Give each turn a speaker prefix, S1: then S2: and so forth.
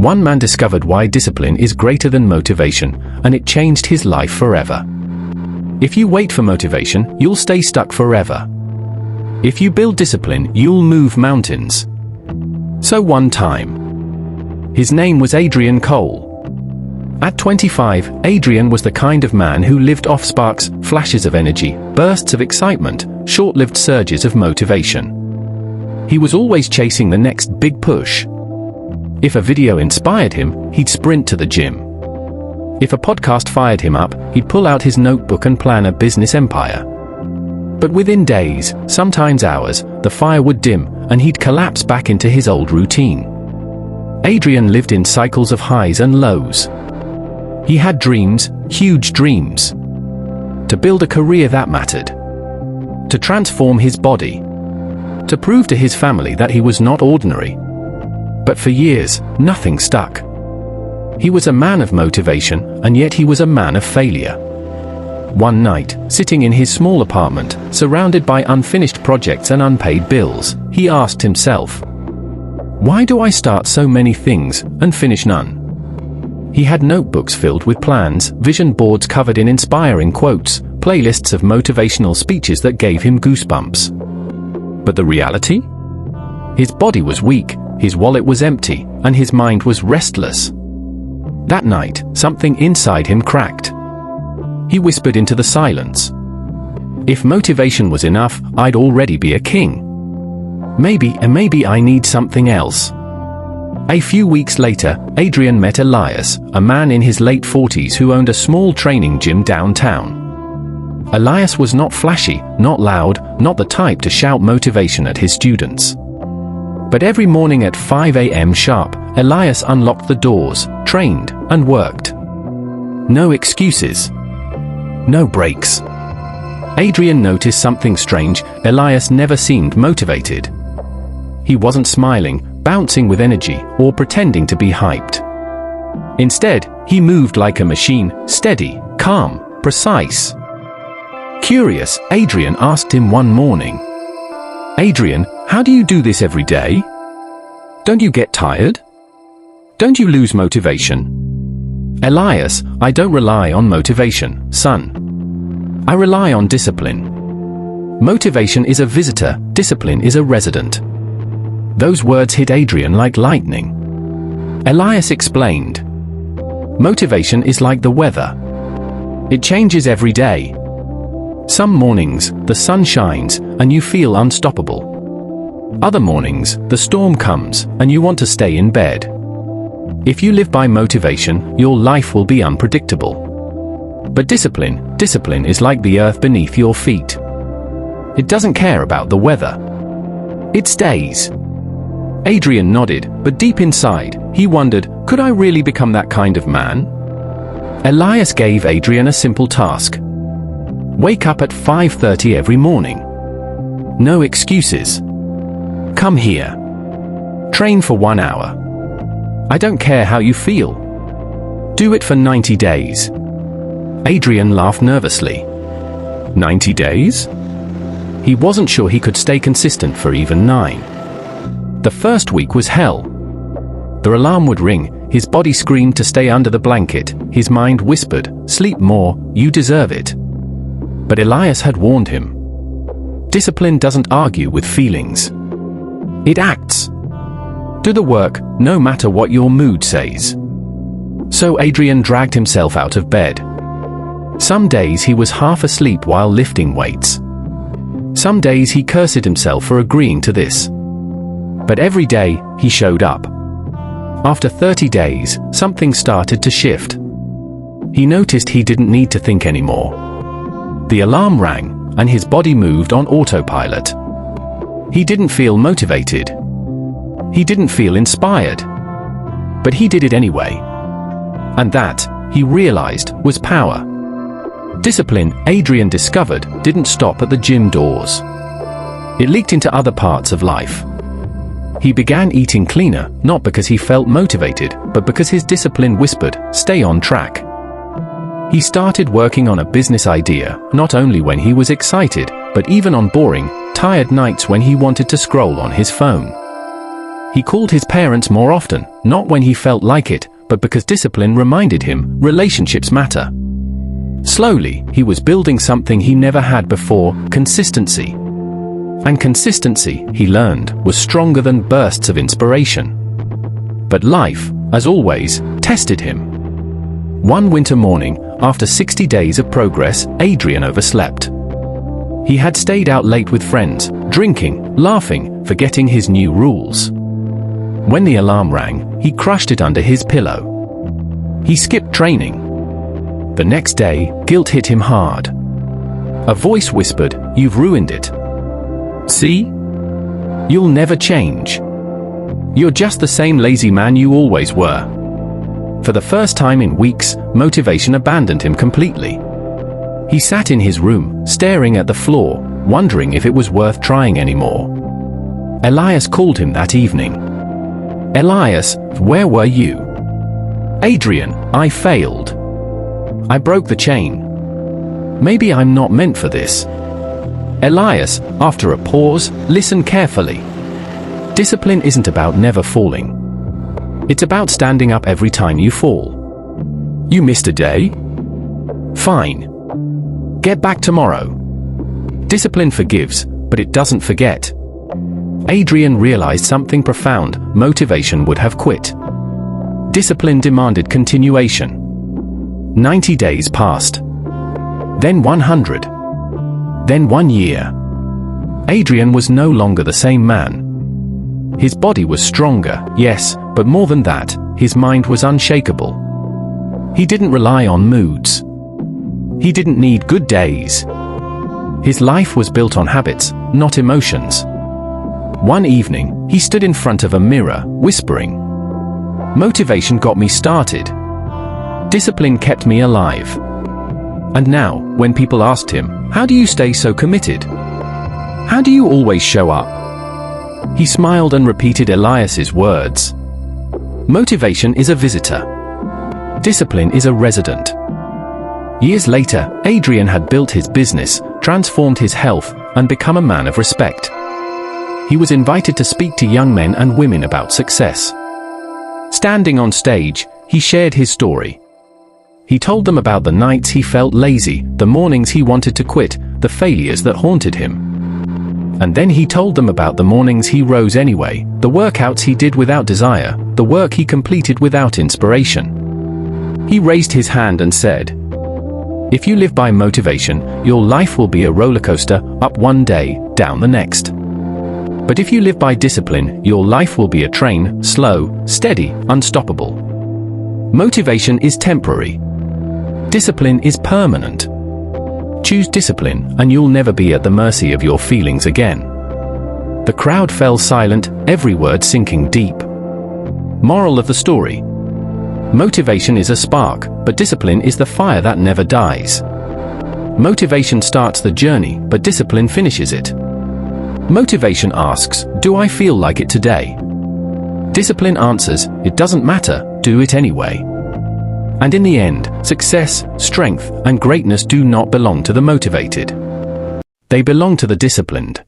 S1: One man discovered why discipline is greater than motivation, and it changed his life forever. If you wait for motivation, you'll stay stuck forever. If you build discipline, you'll move mountains. So one time. His name was Adrian Cole. At 25, Adrian was the kind of man who lived off sparks, flashes of energy, bursts of excitement, short-lived surges of motivation. He was always chasing the next big push. If a video inspired him, he'd sprint to the gym. If a podcast fired him up, he'd pull out his notebook and plan a business empire. But within days, sometimes hours, the fire would dim, and he'd collapse back into his old routine. Adrian lived in cycles of highs and lows. He had dreams, huge dreams. To build a career that mattered. To transform his body. To prove to his family that he was not ordinary. But for years, nothing stuck. He was a man of motivation, and yet he was a man of failure. One night, sitting in his small apartment, surrounded by unfinished projects and unpaid bills, he asked himself, "Why do I start so many things, and finish none?" He had notebooks filled with plans, vision boards covered in inspiring quotes, playlists of motivational speeches that gave him goosebumps. But the reality? His body was weak, his wallet was empty, and his mind was restless. That night, something inside him cracked. He whispered into the silence. If motivation was enough, I'd already be a king. Maybe I need something else. A few weeks later, Adrian met Elias, a man in his late 40s who owned a small training gym downtown. Elias was not flashy, not loud, not the type to shout motivation at his students. But every morning at 5 a.m. sharp, Elias unlocked the doors, trained, and worked. No excuses. No breaks. Adrian noticed something strange. Elias never seemed motivated. He wasn't smiling, bouncing with energy, or pretending to be hyped. Instead, he moved like a machine, steady, calm, precise. Curious, Adrian asked him one morning, "Adrian, how do you do this every day? Don't you get tired? Don't you lose motivation?" "Elias, I don't rely on motivation, son. I rely on discipline. Motivation is a visitor, discipline is a resident." Those words hit Adrian like lightning. Elias explained, "Motivation is like the weather. It changes every day. Some mornings, the sun shines, and you feel unstoppable. Other mornings, the storm comes, and you want to stay in bed. If you live by motivation, your life will be unpredictable. But discipline is like the earth beneath your feet. It doesn't care about the weather. It stays." Adrian nodded, but deep inside, he wondered, could I really become that kind of man? Elias gave Adrian a simple task. Wake up at 5:30 every morning. No excuses. Come here. Train for 1 hour. I don't care how you feel. Do it for 90 days. Adrian laughed nervously. 90 days? He wasn't sure he could stay consistent for even 9. The first week was hell. The alarm would ring, his body screamed to stay under the blanket, his mind whispered, "Sleep more, you deserve it." But Elias had warned him. Discipline doesn't argue with feelings. It acts. Do the work, no matter what your mood says. So Adrian dragged himself out of bed. Some days he was half asleep while lifting weights. Some days he cursed himself for agreeing to this. But every day, he showed up. After 30 days, something started to shift. He noticed he didn't need to think anymore. The alarm rang, and his body moved on autopilot. He didn't feel motivated. He didn't feel inspired. But he did it anyway. And that, he realized, was power. Discipline, Adrian discovered, didn't stop at the gym doors. It leaked into other parts of life. He began eating cleaner, not because he felt motivated, but because his discipline whispered, "Stay on track." He started working on a business idea, not only when he was excited, but even on boring, tired nights when he wanted to scroll on his phone. He called his parents more often, not when he felt like it, but because discipline reminded him relationships matter. Slowly, he was building something he never had before: consistency. And consistency, he learned, was stronger than bursts of inspiration. But life, as always, tested him. One winter morning, after 60 days of progress, Adrian overslept. He had stayed out late with friends, drinking, laughing, forgetting his new rules. When the alarm rang, he crushed it under his pillow. He skipped training. The next day, guilt hit him hard. A voice whispered, "You've ruined it. See? You'll never change. You're just the same lazy man you always were." For the first time in weeks, motivation abandoned him completely. He sat in his room, staring at the floor, wondering if it was worth trying anymore. Elias called him that evening. "Elias, where were you?" "Adrian, I failed. I broke the chain. Maybe I'm not meant for this." Elias, after a pause, listen carefully. Discipline isn't about never falling. It's about standing up every time you fall. You missed a day? Fine. Get back tomorrow. Discipline forgives, but it doesn't forget. Adrian realized something profound: motivation would have quit. Discipline demanded continuation. 90 days passed. Then 100. Then 1 year. Adrian was no longer the same man. His body was stronger, yes, but more than that, his mind was unshakable. He didn't rely on moods. He didn't need good days. His life was built on habits, not emotions. One evening, he stood in front of a mirror, whispering, "Motivation got me started. Discipline kept me alive." And now, when people asked him, "How do you stay so committed? How do you always show up?" he smiled and repeated Elias's words. Motivation is a visitor. Discipline is a resident. Years later, Adrian had built his business, transformed his health, and become a man of respect. He was invited to speak to young men and women about success. Standing on stage, he shared his story. He told them about the nights he felt lazy, the mornings he wanted to quit, the failures that haunted him. And then he told them about the mornings he rose anyway, the workouts he did without desire, the work he completed without inspiration. He raised his hand and said, "If you live by motivation, your life will be a roller coaster, up one day, down the next. But if you live by discipline, your life will be a train, slow, steady, unstoppable." Motivation is temporary. Discipline is permanent. Choose discipline, and you'll never be at the mercy of your feelings again. The crowd fell silent, every word sinking deep. Moral of the story: motivation is a spark, but discipline is the fire that never dies. Motivation starts the journey, but discipline finishes it. Motivation asks, "Do I feel like it today?" Discipline answers, "It doesn't matter, do it anyway." And in the end, success, strength, and greatness do not belong to the motivated. They belong to the disciplined.